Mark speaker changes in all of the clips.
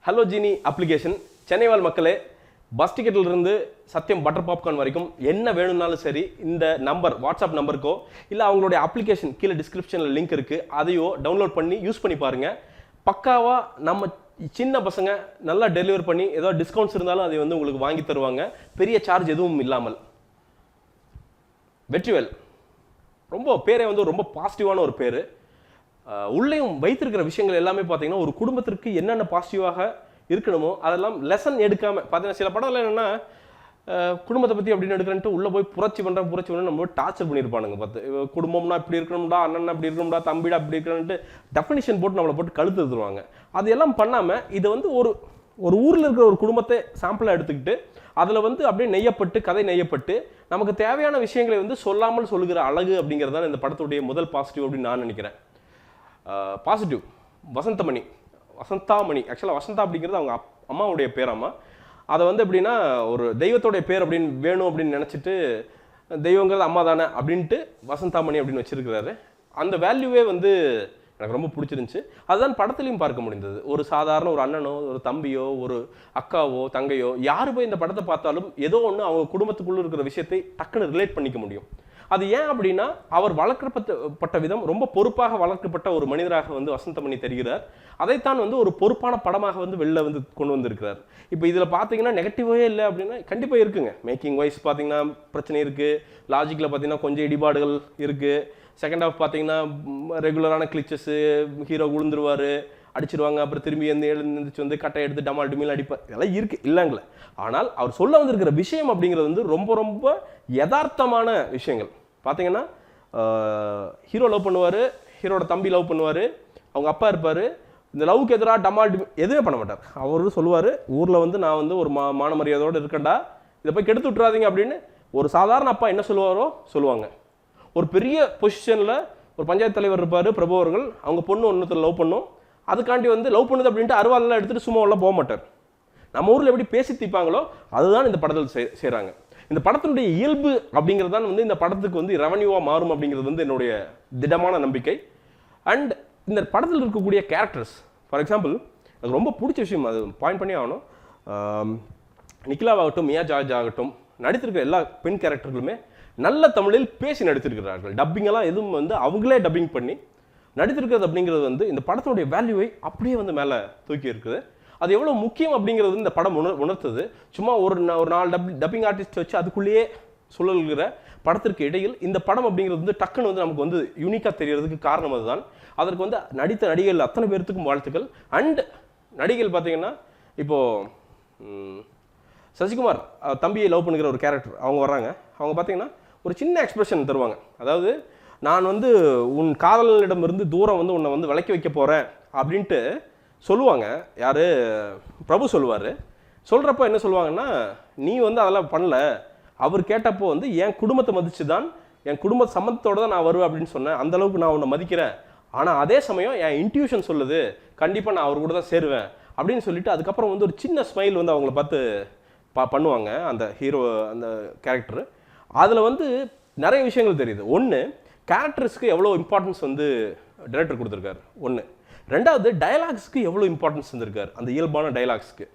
Speaker 1: Hello ஜீனி application Chennai வாழ் மக்களே பஸ் டிக்கெட்டிலிருந்து சத்தியம் பட்டர் பாப்கார்ன் வரைக்கும் என்ன வேணும்னாலும் சரி இந்த நம்பர் வாட்ஸ்அப் நம்பருக்கோ இல்லை அவங்களுடைய அப்ளிகேஷன் கீழே டிஸ்கிரிப்ஷனில் லிங்க் இருக்குது அதையோ டவுன்லோட் பண்ணி யூஸ் பண்ணி பாருங்கள். பக்காவாக நம்ம சின்ன பசங்க நல்லா டெலிவர் பண்ணி ஏதோ டிஸ்கவுண்ட்ஸ் இருந்தாலும் அதை வந்து உங்களுக்கு வாங்கி தருவாங்க, பெரிய சார்ஜ் எதுவும் இல்லாமல். வெற்றிவேல் ரொம்ப பேரே வந்து ரொம்ப பாசிட்டிவான ஒரு பேர். உள்ளேயும் வைத்திருக்கிற விஷயங்கள் எல்லாமே பார்த்தீங்கன்னா ஒரு குடும்பத்திற்கு என்னென்ன பாசிட்டிவாக இருக்கணுமோ அதெல்லாம் லெசன் எடுக்காமல் பார்த்தீங்கன்னா சில படம்லாம் என்னென்னா குடும்பத்தை பற்றி அப்படின்னு எடுக்கிறேன்ட்டு உள்ளே போய் புரட்சி பண்ணுறேன் நம்ம டார்ச்சர் பண்ணியிருப்பானுங்க. பார்த்து குடும்பம்னா இப்படி இருக்கணும்டா, அண்ணன் அப்படி இருக்கணும்டா, தம்பிடா அப்படி இருக்கணும்ட்டு டெஃபினிஷன் போட்டு நம்மளை போட்டு கழுத்து எடுத்துருவாங்க. அது எல்லாம் பண்ணாமல் இதை வந்து ஒரு ஊரில் இருக்கிற ஒரு குடும்பத்தை சாம்பிளாக எடுத்துக்கிட்டு அதில் வந்து அப்படியே நெய்யப்பட்டு கதை நெய்யப்பட்டு நமக்கு தேவையான விஷயங்களை வந்து சொல்லாமல் சொல்லுகிற அழகு அப்படிங்கிறது தான் இந்த படத்துடைய முதல் பாசிட்டிவ் அப்படின்னு நான் நினைக்கிறேன். பாசிட்டிவ் வசந்தாமணி ஆக்சுவலாக வசந்தா அப்படிங்கிறது அவங்க அம்மாவுடைய பேராம்மா. அதை வந்து எப்படின்னா ஒரு தெய்வத்தோடைய பேர் அப்படின்னு வேணும் அப்படின்னு நினச்சிட்டு தெய்வங்கிறது அம்மா தானே அப்படின்ட்டு வசந்தாமணி அப்படின்னு வச்சிருக்கிறாரு. அந்த வேல்யூவே வந்து எனக்கு ரொம்ப பிடிச்சிருந்துச்சு. அதுதான் படத்துலையும் பார்க்க முடிந்தது. ஒரு சாதாரண ஒரு அண்ணனோ ஒரு தம்பியோ ஒரு அக்காவோ தங்கையோ யார் போய் இந்த படத்தை பார்த்தாலும் ஏதோ ஒன்று அவங்க குடும்பத்துக்குள்ளே இருக்கிற விஷயத்தை டக்குன்னு ரிலேட் பண்ணிக்க முடியும். அது ஏன் அப்படின்னா அவர் வளர்க்கப்பட்ட விதம் ரொம்ப பொறுப்பாக வளர்க்கப்பட்ட ஒரு மனிதராக வந்து வசந்தமணி தெரிகிறார். அதைத்தான் வந்து ஒரு பொறுப்பான படமாக வந்து வெளில வந்து கொண்டு வந்திருக்கிறார். இப்போ இதில் பார்த்தீங்கன்னா நெகட்டிவே இல்லை அப்படின்னா கண்டிப்பாக இருக்குங்க. மேக்கிங் வைஸ் பார்த்தீங்கன்னா பிரச்சனை இருக்குது, லாஜிக்கில் பார்த்தீங்கன்னா கொஞ்சம் இடிபாடுகள் இருக்குது. செகண்ட் ஹாஃப் பார்த்தீங்கன்னா ரெகுலரான கிளிச்சஸ்ஸு, ஹீரோ விழுந்துருவார், அடிச்சிருவாங்க, அப்புறம் திரும்பி எழுந்துச்சு வந்து கட்டை எடுத்து டமால் டுமில் அடிப்பார், இதெல்லாம் இருக்குது இல்லைங்களே. ஆனால் அவர் சொல்ல வந்திருக்கிற விஷயம் அப்படிங்கிறது வந்து ரொம்ப ரொம்ப யதார்த்தமான விஷயங்கள். பார்த்தீங்கன்னா ஹீரோ லவ் பண்ணுவார், ஹீரோட தம்பி லவ் பண்ணுவார், அவங்க அப்பா இருப்பார். இந்த லவ்க்கு எதிராக டமால் எதுவுமே பண்ண மாட்டார். அவரு சொல்லுவார், ஊரில் வந்து நான் வந்து ஒரு மான மரியாதையோடு இருக்கேன்டா, இதை போய் கெடுத்து விட்றாதீங்க அப்படின்னு ஒரு சாதாரண அப்பா என்ன சொல்லுவாரோ சொல்லுவாங்க. ஒரு பெரிய பொசிஷனில் ஒரு பஞ்சாயத்து தலைவர் இருப்பார் பிரபு அவர்கள், அவங்க பொண்ணு ஒன்றுத்தில் லவ் பண்ணும், அதுக்காண்டி வந்து லவ் பண்ணுது அப்படின்ட்டு அருவாலெல்லாம் எடுத்துகிட்டு சும்மா உள்ள போக மாட்டார். நம்ம ஊரில் எப்படி பேசி தீப்பாங்களோ அதுதான் இந்த படத்தில் செய்கிறாங்க. இந்த படத்தினுடைய இயல்பு அப்படிங்கிறது தான் வந்து இந்த படத்துக்கு வந்து ரெவன்யூவாக மாறும் அப்படிங்கிறது வந்து என்னுடைய திடமான நம்பிக்கை. அண்ட் இந்த படத்தில் இருக்கக்கூடிய கேரக்டர்ஸ், ஃபார் எக்ஸாம்பிள் எனக்கு ரொம்ப பிடிச்ச விஷயம், அது பாயிண்ட் பண்ணி ஆகணும். நிக்கிலாவாகட்டும் மியா ஜார்ஜ் ஆகட்டும் நடித்திருக்கிற எல்லா பெண் கேரக்டர்களுமே நல்ல தமிழில் பேசி நடித்திருக்கிறார்கள். டப்பிங்கெல்லாம் எதுவும் வந்து அவங்களே டப்பிங் பண்ணி நடித்திருக்கிறது அப்படிங்கிறது வந்து இந்த படத்தினுடைய வேல்யூவை அப்படியே வந்து மேலே தூக்கி இருக்குது. அது எவ்வளோ முக்கியம் அப்படிங்கிறது இந்த படம் உணர்த்தது. சும்மா ஒரு 4 டப்பிங் ஆர்டிஸ்ட் வச்சு அதுக்குள்ளேயே சுழல்கிற படத்திற்கு இடையில் இந்த படம் அப்படிங்கிறது வந்து டக்குன்னு வந்து நமக்கு வந்து யூனிக்காக தெரியறதுக்கு காரணம் அதுதான். அதற்கு வந்து நடித்த நடிகைகள் அத்தனை பேர்த்துக்கும் வாழ்த்துக்கள். அண்ட் நடிகைகள் பார்த்தீங்கன்னா இப்போது சசிகுமார் தம்பியை லவ் பண்ணுகிற ஒரு கேரக்டர் அவங்க வர்றாங்க. அவங்க பார்த்தீங்கன்னா ஒரு சின்ன எக்ஸ்பிரஷன் தருவாங்க. அதாவது நான் வந்து உன் காதலனிடமிருந்து தூரம் வந்து உன்னை வந்து விலக்கி வைக்க போகிறேன் அப்படின்ட்டு சொல்லுவாங்க. யார் பிரபு சொல்லுவார். சொல்கிறப்போ என்ன சொல்லுவாங்கன்னா, நீ வந்து அதெல்லாம் பண்ணல, அவர் கேட்டப்போ வந்து என் குடும்பத்தை மதித்து தான், என் குடும்ப சம்மந்தத்தோடு தான் நான் வருவேன் அப்படின்னு சொன்னேன், அந்தளவுக்கு நான் உன்னை மதிக்கிறேன், ஆனால் அதே சமயம் என் இன்ட்யூஷன் சொல்லுது கண்டிப்பாக நான் அவர் கூட தான் சேருவேன் அப்படின்னு சொல்லிட்டு அதுக்கப்புறம் வந்து ஒரு சின்ன ஸ்மைல் வந்து அவங்கள பார்த்து பண்ணுவாங்க அந்த ஹீரோ அந்த கேரக்டரு. அதில் வந்து நிறைய விஷயங்கள் தெரியுது. ஒன்று, கேரக்டர்ஸ்க்கு எவ்வளோ இம்பார்ட்டன்ஸ் வந்து டைரக்டர் கொடுத்துருக்காரு. ஒன்று. ரெண்டாவது, டயலாக்ஸ்க்கு எவ்வளோ இம்பார்ட்டன்ஸ் இருந்திருக்காரு, அந்த இயல்பான டயலாக்ஸ்க்கு.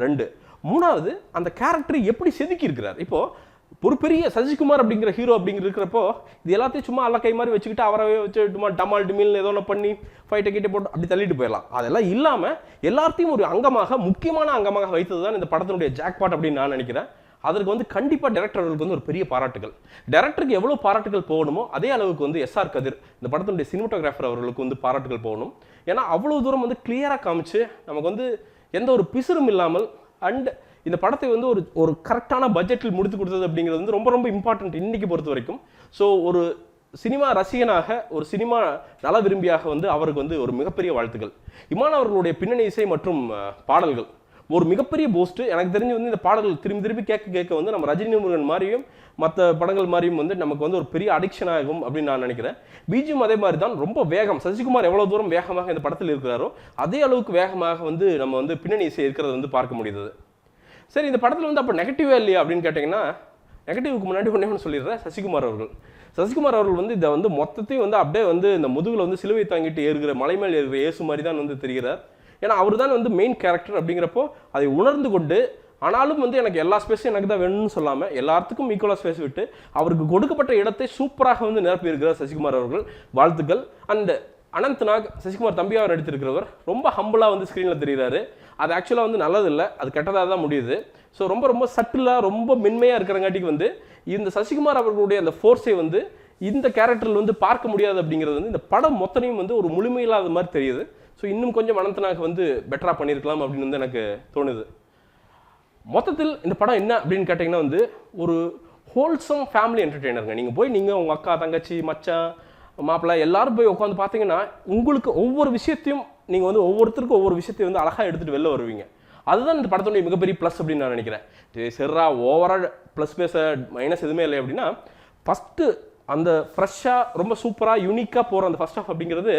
Speaker 1: 2. மூணாவது, அந்த கேரக்டரை எப்படி செதுக்கி இருக்கிறார். இப்போது ஒரு பெரிய சசிகுமார் அப்படிங்கிற ஹீரோ இருக்கிறப்போ இது எல்லாத்தையும் சும்மா அல்ல கை மாதிரி வச்சுக்கிட்டு அவரவே வச்சுட்டுமா டமால் டிமில் ஏதோ ஒன்று பண்ணி ஃபைட்டை கிட்டே போட்டு அப்படி தள்ளிட்டு போயிடலாம். அதெல்லாம் இல்லாமல் எல்லாத்தையும் ஒரு அங்கமாக, முக்கியமான அங்கமாக வைத்தது தான் இந்த படத்தினுடைய ஜாக்பாட் அப்படின்னு நான் நினைக்கிறேன். அதற்கு வந்து கண்டிப்பாக டைரக்டர்களுக்கு வந்து ஒரு பெரிய பாராட்டுகள். டைரக்டருக்கு எவ்வளோ பாராட்டுகள் போகணுமோ அதே அளவுக்கு வந்து எஸ்ஆர் கதிர் இந்த படத்தினுடைய சினிமாட்டோகிராஃபர் அவர்களுக்கு வந்து பாராட்டுகள் போகணும். ஏன்னா அவ்வளோ தூரம் வந்து கிளியராக காமிச்சு நமக்கு வந்து எந்த ஒரு பிசுறும் இல்லாமல் அண்ட் இந்த படத்தை வந்து ஒரு கரெக்டான பட்ஜெட்டில் முடித்து கொடுத்தது அப்படிங்கிறது வந்து ரொம்ப ரொம்ப இம்பார்ட்டன்ட் இன்னைக்கு பொறுத்த வரைக்கும். ஸோ ஒரு சினிமா ரசிகனாக, ஒரு சினிமா நல விரும்பியாக வந்து அவருக்கு வந்து ஒரு மிகப்பெரிய வாழ்த்துக்கள். இமான் அவர்களுடைய பின்னணி இசை மற்றும் பாடல்கள் ஒரு மிகப்பெரிய போஸ்ட். எனக்கு தெரிஞ்சு வந்து இந்த பாடல்கள் திரும்பி கேட்க வந்து நம்ம ரஜினி முருகன் மாதிரியும் மற்ற படங்கள் மாதிரியும் வந்து நமக்கு வந்து ஒரு பெரிய அடிக்ஷன் ஆகும் அப்படின்னு நான் நினைக்கிறேன். பிஜிஎம் அதே மாதிரி தான் ரொம்ப வேகம். சசிகுமார் எவ்வளோ தூரம் வேகமாக இந்த படத்தில் இருக்கிறாரோ அதே அளவுக்கு வேகமாக வந்து நம்ம வந்து பின்னணி இசை இருக்கிறத வந்து பார்க்க முடியுது. சரி, இந்த படத்தில் வந்து அப்போ நெகட்டிவே இல்லையா அப்படின்னு கேட்டிங்கன்னா, நெகட்டிவ்க்கு முன்னாடி ஒன்று சொல்லிடுறேன். சசிகுமார் அவர்கள் வந்து இதை வந்து மொத்தத்தையும் வந்து அப்படியே வந்து இந்த முதுகில் வந்து சிலுவை தாங்கிட்டு ஏறுகிற மலை மேல் ஏறுகிற இயேசு மாதிரி தான் வந்து தெரிகிறார். ஏன்னா அவர் தான் வந்து மெயின் கேரக்டர் அப்படிங்கிறப்போ அதை உணர்ந்து கொண்டு ஆனாலும் வந்து எனக்கு எல்லா ஸ்பேஸும் எனக்கு தான் வேணும்னு சொல்லாமல் எல்லாத்துக்கும் ஈக்குவலாக ஸ்பேஸ் விட்டு அவருக்கு கொடுக்கப்பட்ட இடத்தை சூப்பராக வந்து நிரப்பி இருக்கிறார் சசிகுமார் அவர்கள். வாழ்த்துக்கள். அண்ட் அனந்த்நாக் சசிகுமார் தம்பியாக நடித்திருக்கிறவர் ரொம்ப ஹம்பிளாக வந்து ஸ்க்ரீனில் தெரிகிறாரு. அது ஆக்சுவலாக வந்து நல்லதில்லை, அது கெட்டதாக தான் முடியுது. ஸோ ரொம்ப ரொம்ப சட்டிலாக ரொம்ப மென்மையாக இருக்கிறங்காட்டிக்கு வந்து இந்த சசிகுமார் அவர்களுடைய அந்த ஃபோர்ஸை வந்து இந்த கேரக்டரில் வந்து பார்க்க முடியாது அப்படிங்கிறது வந்து இந்த படம் மொத்தனையும் வந்து ஒரு முழுமையில்லாத மாதிரி தெரியுது. ஸோ இன்னும் கொஞ்சம் அனந்த்நாக் வந்து பெட்டராக பண்ணியிருக்கலாம் அப்படின்னு வந்து எனக்கு தோணுது. மொத்தத்தில் இந்த படம் என்ன அப்படின்னு கேட்டிங்கன்னா வந்து ஒரு ஹோல்சம் ஃபேமிலி என்டர்டெய்னருங்க. நீங்கள் உங்கள் அக்கா தங்கச்சி மச்சான் மாப்பிள்ளை எல்லாரும் போய் உட்காந்து பார்த்தீங்கன்னா உங்களுக்கு ஒவ்வொரு விஷயத்தையும் நீங்கள் வந்து ஒவ்வொருத்தருக்கும் ஒவ்வொரு விஷயத்தையும் வந்து அழகாக எடுத்துகிட்டு வெளில வருவீங்க. அதுதான் இந்த படத்துடைய மிகப்பெரிய ப்ளஸ் அப்படின்னு நான் நினைக்கிறேன். சரிரா ஓவரால் ப்ளஸ் பேச மைனஸ் எதுவுமே இல்லை அப்படின்னா ஃபஸ்ட்டு அந்த ஃப்ரெஷ்ஷாக ரொம்ப சூப்பராக யூனிக்காக போகிற அந்த ஃபர்ஸ்ட் ஹாஃப் அப்படிங்கிறது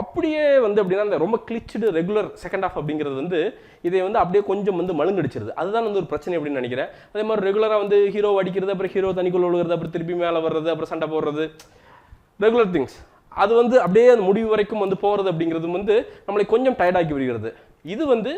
Speaker 1: அப்படியே வந்து அப்படின்னா அந்த ரொம்ப கிளிச்சுடு ரெகுலர் செகண்ட் ஹாஃப் அப்படிங்கிறது வந்து இதை வந்து அப்படியே கொஞ்சம் வந்து மழுங்கடிச்சிருது. அதுதான் வந்து ஒரு பிரச்சனை அப்படின்னு நினைக்கிறேன். அதே மாதிரி ரெகுலராக வந்து ஹீரோ அடிக்கிறது, அப்புறம் ஹீரோ தனிக்குள்ள விழுகிறது, அப்புறம் திருப்பி மேலே வர்றது, அப்புறம் சண்டை போடுறது, ரெகுலர் திங்ஸ் அது வந்து அப்படியே அந்த முடிவு வரைக்கும் வந்து போகிறது அப்படிங்கிறது வந்து நம்மளை கொஞ்சம் டயர்டாக்கி விடுகிறது. இது வந்து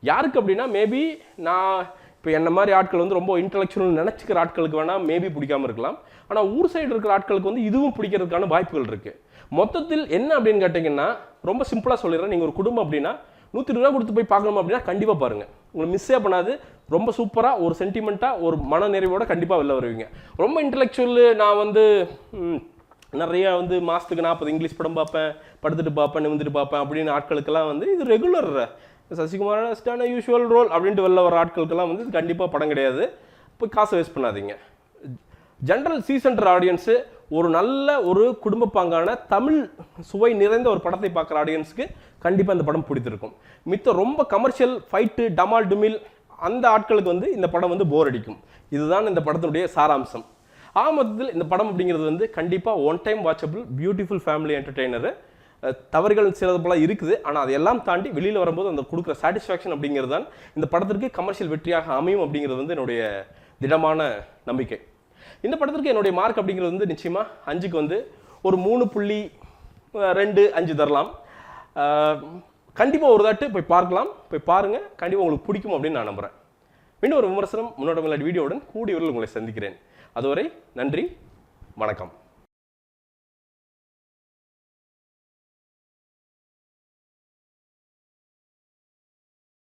Speaker 1: யாருக்கு அப்படின்னா மேபி நான் இப்போ என்ன மாதிரி ஆட்கள் வந்து ரொம்ப இன்டெலெக்சுவல் நினச்சிக்கிற ஆட்களுக்கு வேணால் மேபி பிடிக்காமல் இருக்கலாம். ஆனால் ஊர் சைடு இருக்கிற ஆட்களுக்கு வந்து இதுவும் பிடிக்கிறதுக்கான வாய்ப்புகள் இருக்குது. மொத்தத்தில் என்ன அப்படின்னு கேட்டிங்கன்னா ரொம்ப சிம்பிளாக சொல்லிடுறேன். நீங்கள் ஒரு குடும்பம் அப்படின்னா 120 ரூபா கொடுத்து போய் பார்க்கணும் அப்படின்னா கண்டிப்பாக பாருங்கள், உங்களுக்கு மிஸ்ஸே பண்ணாது. ரொம்ப சூப்பராக ஒரு சென்டிமெண்ட்டாக ஒரு மன நிறைவோடு கண்டிப்பாக வெளில வருவீங்க. ரொம்ப இன்டெலெக்சுவல் நான் வந்து நிறையா வந்து மாதத்துக்கு 40 இங்கிலீஷ் படம் பார்ப்பேன், படுத்துட்டு பார்ப்பேன், நிமிந்துட்டு பார்ப்பேன் அப்படின்னு ஆட்களுக்கெல்லாம் வந்து இது ரெகுலர் சசிகுமார் யூஷுவல் ரோல் அப்படின்ட்டு வெளில வர ஆட்களுக்கெல்லாம் வந்து இது கண்டிப்பாக படம் கிடையாது. போய் காசை வேஸ்ட் பண்ணாதீங்க. ஜென்ரல் சீசன்டர் ஆடியன்ஸு ஒரு நல்ல ஒரு குடும்ப பாங்கான தமிழ் சுவை நிறைந்த ஒரு படத்தை பார்க்குற ஆடியன்ஸுக்கு கண்டிப்பாக இந்த படம் பிடித்திருக்கும். மித்த ரொம்ப கமர்ஷியல் ஃபைட்டு டமால் டுமில் அந்த ஆட்களுக்கு வந்து இந்த படம் வந்து போர் அடிக்கும். இதுதான் இந்த படத்தினுடைய சாராம்சம். மொத்தத்தில் இந்த படம் அப்படிங்கிறது வந்து கண்டிப்பாக one time watchable beautiful family entertainer. தவறுகள் சிலது போல இருக்குது, ஆனால் அதையெல்லாம் தாண்டி வெளியில் வரும்போது அந்த கொடுக்குற சாட்டிஸ்ஃபேக்ஷன் அப்படிங்கிறது தான் இந்த படத்திற்கு கமர்ஷியல் வெற்றியாக அமையும் அப்படிங்கிறது வந்து என்னுடைய திடமான நம்பிக்கை. இந்த படத்திற்கு என்னுடைய மார்க் அப்படிங்கிறது வந்து நிச்சயமாக 5க்கு வந்து ஒரு 3.25 தரலாம். கண்டிப்பாக ஒரு தாட்டு போய் பார்க்கலாம், போய் பாருங்கள், கண்டிப்பாக உங்களுக்கு பிடிக்கும் அப்படின்னு நான் நம்புகிறேன். இன்னும் ஒரு விமர்சனம் முன்னோட்ட வீடியோவுடன் கூடிய விரைவில் உங்களை சந்திக்கிறேன். அதுவரை நன்றி, வணக்கம்.